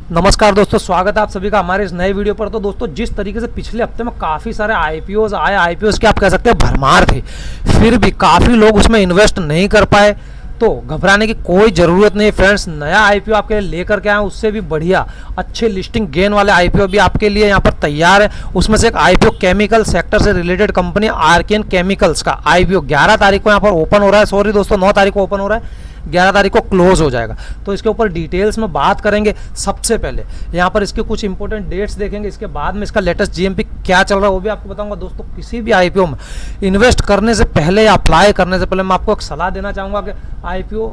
नमस्कार दोस्तों, स्वागत है आप सभी का हमारे इस नए वीडियो पर। तो दोस्तों, जिस तरीके से पिछले हफ्ते में काफ़ी सारे आईपीओज आए, आईपीओज की आप कह सकते हैं भरमार थी, फिर भी काफ़ी लोग उसमें इन्वेस्ट नहीं कर पाए। तो घबराने की कोई ज़रूरत नहीं फ्रेंड्स, नया आईपीओ आपके लिए लेकर के आए, उससे भी बढ़िया अच्छे लिस्टिंग गेन वाले आईपीओ भी आपके लिए यहाँ पर तैयार है। उसमें से एक आईपीओ केमिकल सेक्टर से रिलेटेड कंपनी आर्कियन केमिकल्स का आईपीओ 11 तारीख को यहाँ पर ओपन हो रहा है। सॉरी दोस्तों, 9 तारीख को ओपन हो रहा है, 11 तारीख को क्लोज हो जाएगा। तो इसके ऊपर डिटेल्स में बात करेंगे। सबसे पहले यहाँ पर इसके कुछ इंपॉर्टेंट डेट्स देखेंगे, इसके बाद में इसका लेटेस्ट जीएमपी क्या चल रहा है वो भी आपको बताऊंगा। दोस्तों, किसी भी आईपीओ में इन्वेस्ट करने से पहले या अप्लाई करने से पहले मैं आपको एक सलाह देना चाहूँगा कि आईपीओ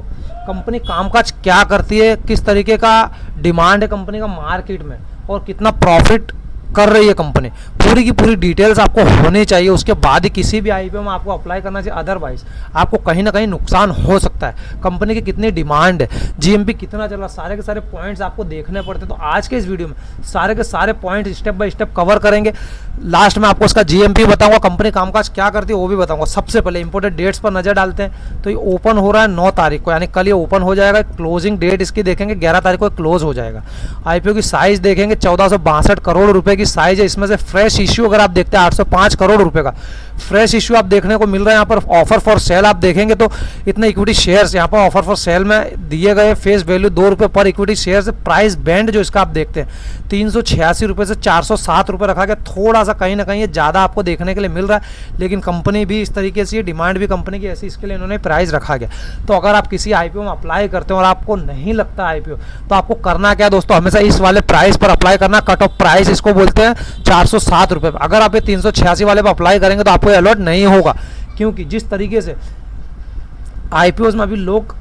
कंपनी कामकाज क्या करती है, किस तरीके का डिमांड है कंपनी का मार्केट में और कितना प्रॉफिट कर रही है कंपनी, पूरी की पूरी डिटेल्स आपको होनी चाहिए। उसके बाद ही किसी भी आईपीओ में आपको अप्लाई करना चाहिए, अदरवाइज आपको कहीं ना कहीं नुकसान हो सकता है। कंपनी की कितनी डिमांड है, जीएमपी कितना चल रहा, सारे के सारे पॉइंट्स आपको देखने पड़ते हैं। तो आज के इस वीडियो में सारे के सारे point step by step cover करेंगे। लास्ट में आपको उसका जीएमपी बताऊंगा, कंपनी कामकाज क्या करती है वो भी बताऊंगा। सबसे पहले इंपॉर्टेंट डेट्स पर नजर डालते हैं। तो ये ओपन हो रहा है 9 तारीख को, यानी कल ये ओपन हो जाएगा। क्लोजिंग डेट इसकी देखेंगे 11 तारीख को क्लोज हो जाएगा। आईपीओ की साइज देखेंगे 1462 करोड़ रुपए की साइज है। इसमें से फ्रेश इश्यू अगर आप देखते हैं 805 करोड़ रुपए का फ्रेश इश्यू आप देखने को मिल रहा है। यहाँ पर ऑफर फॉर सेल आप देखेंगे तो इतने इक्विटी शेयर्स यहाँ पर ऑफर फॉर सेल में दिए गए, फेस वैल्यू 2 रुपये पर इक्विटी शेयर। प्राइस बैंड जो इसका आप देखते हैं 386 रुपये से 407 रुपये रखा गया। थोड़ा सा कहीं ना कहीं ये ज़्यादा आपको देखने के लिए मिल रहा है, लेकिन कंपनी भी इस तरीके से, डिमांड भी कंपनी की ऐसी, इसके लिए इन्होंने प्राइस रखा गया। तो अगर आप किसी आईपीओ में अप्लाई करते हो और आपको नहीं लगता आईपीओ, तो आपको करना क्या दोस्तों, हमेशा इस वाले प्राइस पर अप्लाई करना। कट ऑफ प्राइस इसको बोलते हैं 407 रुपये। अगर आप ये 386 वाले पर अप्लाई करेंगे तो आपको अलर्ट नहीं होगा, क्योंकि जिस तरीके से आईपीओज में अभी लोग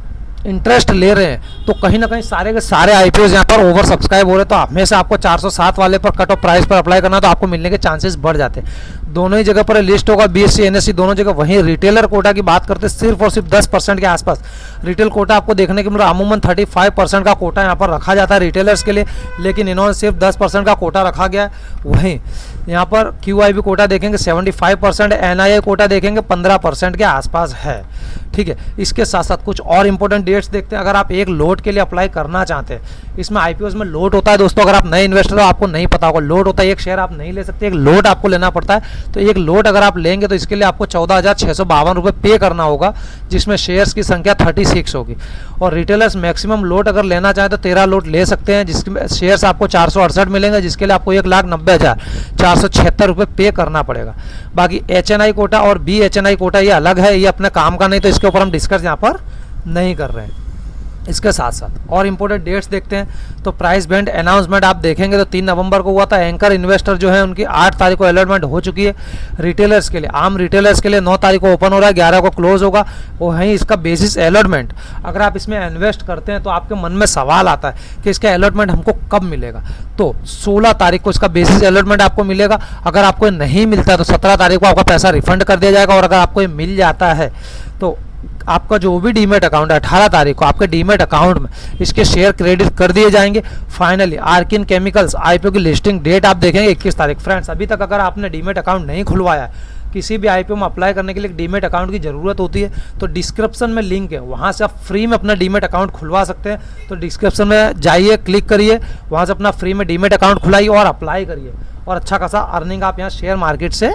इंटरेस्ट ले रहे हैं, तो कहीं ना कहीं सारे के सारे आईपीओज यहाँ पर ओवर सब्सक्राइब हो रहे हैं। तो हमेशा आपको 407 वाले पर कट ऑफ प्राइस पर अप्लाई करना, तो आपको मिलने के चांसेस बढ़ जाते हैं। दोनों ही जगह पर लिस्ट होगा, बीएससी एनएससी दोनों जगह। वहीं रिटेलर कोटा की बात करते हैं, सिर्फ और सिर्फ 10% के आसपास रिटेल कोटा आपको देखने को मिल रहा है। अमूमन 35% का कोटा यहाँ पर रखा जाता है रिटेलर्स के लिए, लेकिन इन्होंने सिर्फ 10% का कोटा रखा गया है। वहीं यहाँ पर क्यूआईबी कोटा देखेंगे 75%, एनआईआई कोटा देखेंगे 15% के आसपास है। ठीक है, इसके साथ साथ कुछ और इंपॉर्टेंट डेट्स देखते हैं। अगर आप एक लोट के लिए अप्लाई करना चाहते हैं, इसमें आईपीओज में लोट होता है दोस्तों। अगर आप नए इन्वेस्टर हो आपको नहीं पता होगा, लोट होता है। एक शेयर आप नहीं ले सकते, एक लोट आपको लेना पड़ता है। तो एक लोट अगर आप लेंगे तो इसके लिए आपको 14,652 रुपये पे करना होगा, जिसमें शेयर्स की संख्या 36 होगी। और रिटेलर्स मैक्सिमम लोट अगर लेना चाहें तो 13 लोट ले सकते हैं, जिसमें शेयर्स आपको 468 मिलेंगे, जिसके लिए आपको 1,90,476 रुपये पे करना पड़ेगा। बाकी एचएनआई कोटा और बीएचएनआई कोटा ये अलग है, ये अपने काम का नहीं, तो इसके ऊपर हम डिस्कस यहाँ पर नहीं कर रहे हैं। इसके साथ साथ और इंपॉर्टेंट डेट्स देखते हैं। तो प्राइस बैंड अनाउंसमेंट आप देखेंगे तो 3 नवंबर को हुआ था। एंकर इन्वेस्टर जो है उनकी 8 तारीख को अलॉटमेंट हो चुकी है। रिटेलर्स के लिए, आम रिटेलर्स के लिए 9 तारीख को ओपन हो रहा है, 11 को क्लोज होगा। वहीं इसका बेसिस अलॉटमेंट, अगर आप इसमें इन्वेस्ट करते हैं तो आपके मन में सवाल आता है कि इसका अलॉटमेंट हमको कब मिलेगा। तो 16 तारीख को इसका बेसिस अलॉटमेंट आपको मिलेगा। अगर आपको नहीं मिलता है तो 17 तारीख को आपका पैसा रिफंड कर दिया जाएगा। और अगर आपको ये मिल जाता है तो आपका जो भी डीमेट अकाउंट है 18 तारीख को आपके डीमेट अकाउंट में इसके शेयर क्रेडिट कर दिए जाएंगे। फाइनली आर्किन केमिकल्स आईपीओ की लिस्टिंग डेट आप देखेंगे 21 तारीख। फ्रेंड्स, अभी तक अगर आपने डीमेट अकाउंट नहीं खुलवाया है, किसी भी आईपीओ में अप्लाई करने के लिए डीमेट अकाउंट की ज़रूरत होती है, तो डिस्क्रिप्शन में लिंक है, वहाँ से आप फ्री में अपना डीमेट अकाउंट खुलवा सकते हैं। तो डिस्क्रिप्शन में जाइए, क्लिक करिए, वहाँ से अपना फ्री में डीमेट अकाउंट खुलाइए और अप्लाई करिए, और अच्छा खासा अर्निंग आप यहाँ शेयर मार्केट से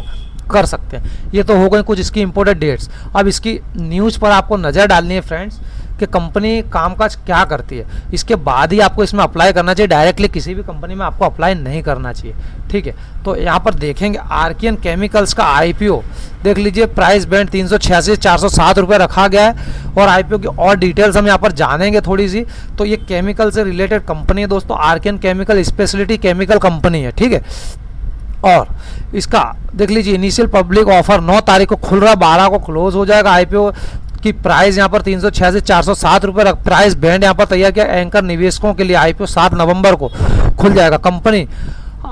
कर सकते हैं। ये तो हो गई कुछ इसकी इंपॉर्टेंट डेट्स। अब इसकी न्यूज़ पर आपको नज़र डालनी है फ्रेंड्स कि कंपनी कामकाज क्या करती है, इसके बाद ही आपको इसमें अप्लाई करना चाहिए। डायरेक्टली किसी भी कंपनी में आपको अप्लाई नहीं करना चाहिए। ठीक है, तो यहाँ पर देखेंगे आर्कियन केमिकल्स का आईपीओ देख लीजिए। प्राइस बैंड 386 407 रुपये रखा गया है। और आईपीओ की और डिटेल्स हम यहाँ पर जानेंगे थोड़ी सी। तो ये केमिकल से रिलेटेड कंपनी है दोस्तों, Archean chemical speciality chemical company है। ठीक है, और इसका देख लीजिए इनिशियल पब्लिक ऑफर 9 तारीख को खुल रहा है, 12 को क्लोज हो जाएगा। आईपीओ की प्राइस यहाँ पर 386 407 रुपये प्राइस बैंड यहाँ पर तैयार किया एंकर निवेशकों के लिए। आईपीओ 7 नवंबर को खुल जाएगा। कंपनी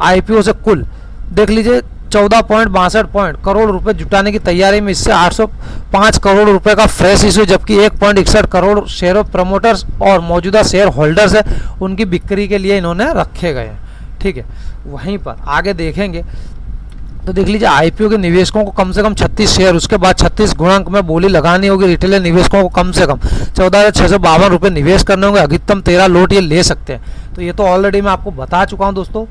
आईपीओ से कुल देख लीजिए 14.62 करोड़ रुपए जुटाने की तैयारी में। इससे 805 करोड़ रुपए का फ्रेश इशू, जबकि 1.61 करोड़ शेयर प्रमोटर्स और मौजूदा शेयर होल्डर्स है उनकी बिक्री के लिए इन्होंने रखे गए हैं। ठीक है, वहीं पर आगे देखेंगे तो देख लीजिए आईपीओ के निवेशकों को कम से कम 36 शेयर, उसके बाद 36 गुणांक में बोली लगानी होगी। रिटेलर निवेशकों को कम से कम 14,652 रुपये निवेश करने होंगे। अधिकतम 13 लोट ये ले सकते हैं। तो ये तो ऑलरेडी मैं आपको बता चुका हूँ दोस्तों।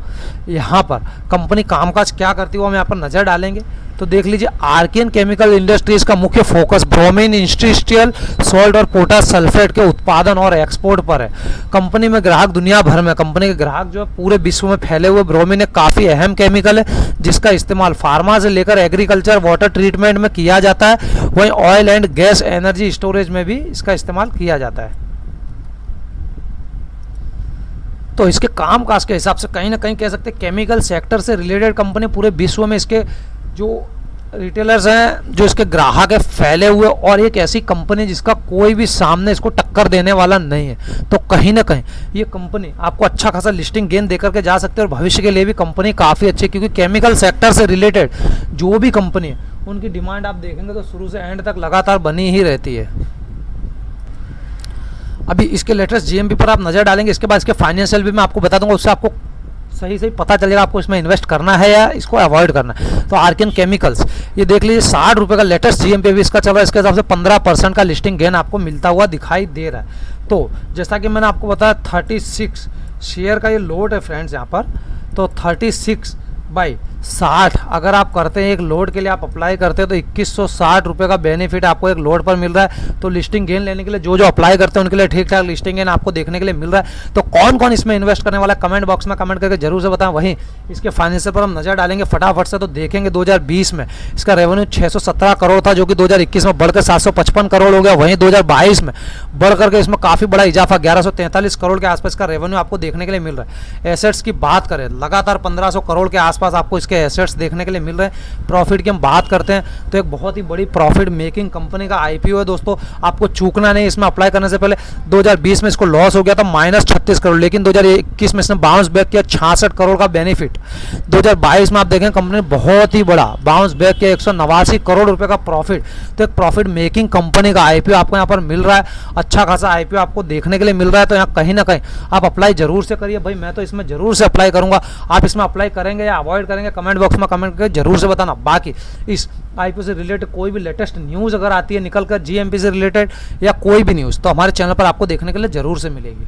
यहाँ पर कंपनी कामकाज क्या करती है वो हम यहाँ पर नज़र डालेंगे। तो देख लीजिए, आर्कियन केमिकल इंडस्ट्रीज का मुख्य फोकस ब्रोमीन, इंडस्ट्रियल सॉल्ट और पोटास सल्फेट के उत्पादन और एक्सपोर्ट पर है। कंपनी में ग्राहक दुनिया भर में, कंपनी के ग्राहक जो है पूरे विश्व में फैले हुए। ब्रोमीन एक काफ़ी अहम केमिकल है जिसका इस्तेमाल फार्मा से लेकर एग्रीकल्चर, वाटर ट्रीटमेंट में किया जाता है। वहीं oil and gas energy storage में भी इसका इस्तेमाल किया जाता है। तो इसके कामकाज के हिसाब से कहीं ना कहीं कह सकते हैं केमिकल सेक्टर से रिलेटेड कंपनी पूरे विश्व में इसके जो रिटेलर्स हैं, जो इसके ग्राहक है, फैले हुए, और एक ऐसी कंपनी जिसका कोई भी सामने इसको टक्कर देने वाला नहीं है। तो कहीं ना कहीं ये कंपनी आपको अच्छा खासा लिस्टिंग गेन देकर के जा सकते हैं और भविष्य के लिए भी कंपनी काफ़ी अच्छी है, क्योंकि केमिकल सेक्टर से रिलेटेड जो भी कंपनी है उनकी डिमांड आप देखेंगे तो शुरू से एंड तक लगातार बनी ही रहती है। अभी इसके लेटेस्ट जीएमपी पर आप नज़र डालेंगे, इसके बाद इसके फाइनेंशियल भी मैं आपको बता दूंगा, उससे आपको सही सही पता चलेगा आपको इसमें इन्वेस्ट करना है या इसको अवॉइड करना है। तो आर्कियन केमिकल्स, ये देख लीजिए 60 रुपये का लेटेस्ट जीएमपी भी इसका चल रहा है। इसके हिसाब से 15% का लिस्टिंग गेन आपको मिलता हुआ दिखाई दे रहा है। तो जैसा कि मैंने आपको बताया 36 शेयर का ये लोड है फ्रेंड्स यहाँ पर। तो 36/60 अगर आप करते हैं, एक लोड के लिए आप अप्लाई करते हैं तो 2160 रुपये का बेनिफिट आपको एक लोड पर मिल रहा है। तो लिस्टिंग गेन लेने के लिए जो अप्लाई करते हैं उनके लिए ठीक ठाक लिस्टिंग गेन आपको देखने के लिए मिल रहा है। तो कौन कौन इसमें इन्वेस्ट करने वाला है कमेंट बॉक्स में कमेंट करके जरूर से बताएं। वहीं इसके फाइनेंशियल पर हम नजर डालेंगे फटाफट से। तो देखेंगे 2020 में इसका रेवेन्यू 617 करोड़ था, जो कि 2021 में बढ़कर 755 करोड़ हो गया। वहीं 2022 में बढ़ करके इसमें काफ़ी बड़ा इजाफा 1143 करोड़ के आसपास का रेवेन्यू आपको देखने के लिए मिल रहा है। एसेट्स की बात करें, लगातार 1500 करोड़ के आसपास आपको इसके एसेट्स देखने के लिए मिल रहे हैं। प्रॉफिट की हम बात करते हैं तो एक बहुत ही बड़ी प्रॉफिट मेकिंग कंपनी का आईपीओ है दोस्तों। आपको चूकना नहीं, इसमें अप्लाई करने से पहले 2020 में इसको लॉस हो गया था -36 करोड़, लेकिन 2021 में इसने बाउंस बैक किया 66 करोड़ का बेनिफिट। 2022 में आप देखें कंपनी ने बहुत ही बड़ा बाउंस बैक किया 189 करोड़ रुपए का प्रॉफिट। तो एक प्रॉफिट मेकिंग कंपनी का आईपीओ आपको यहाँ पर मिल रहा है। अच्छा खासा आईपीओ आपको देखने के लिए मिल रहा है। तो यहाँ कहीं ना कहीं आप अप्लाई जरूर से करिए। भाई मैं तो इसमें जरूर से अप्लाई करूंगा, आप इसमें अप्लाई करेंगे या अवॉइड करेंगे कमेंट बॉक्स में कमेंट करके जरूर से बताना। बाकी इस आईपीओ से रिलेटेड कोई भी लेटेस्ट न्यूज़ अगर आती है निकल कर जीएमपी से रिलेटेड या कोई भी न्यूज़, तो हमारे चैनल पर आपको देखने के लिए जरूर से मिलेगी।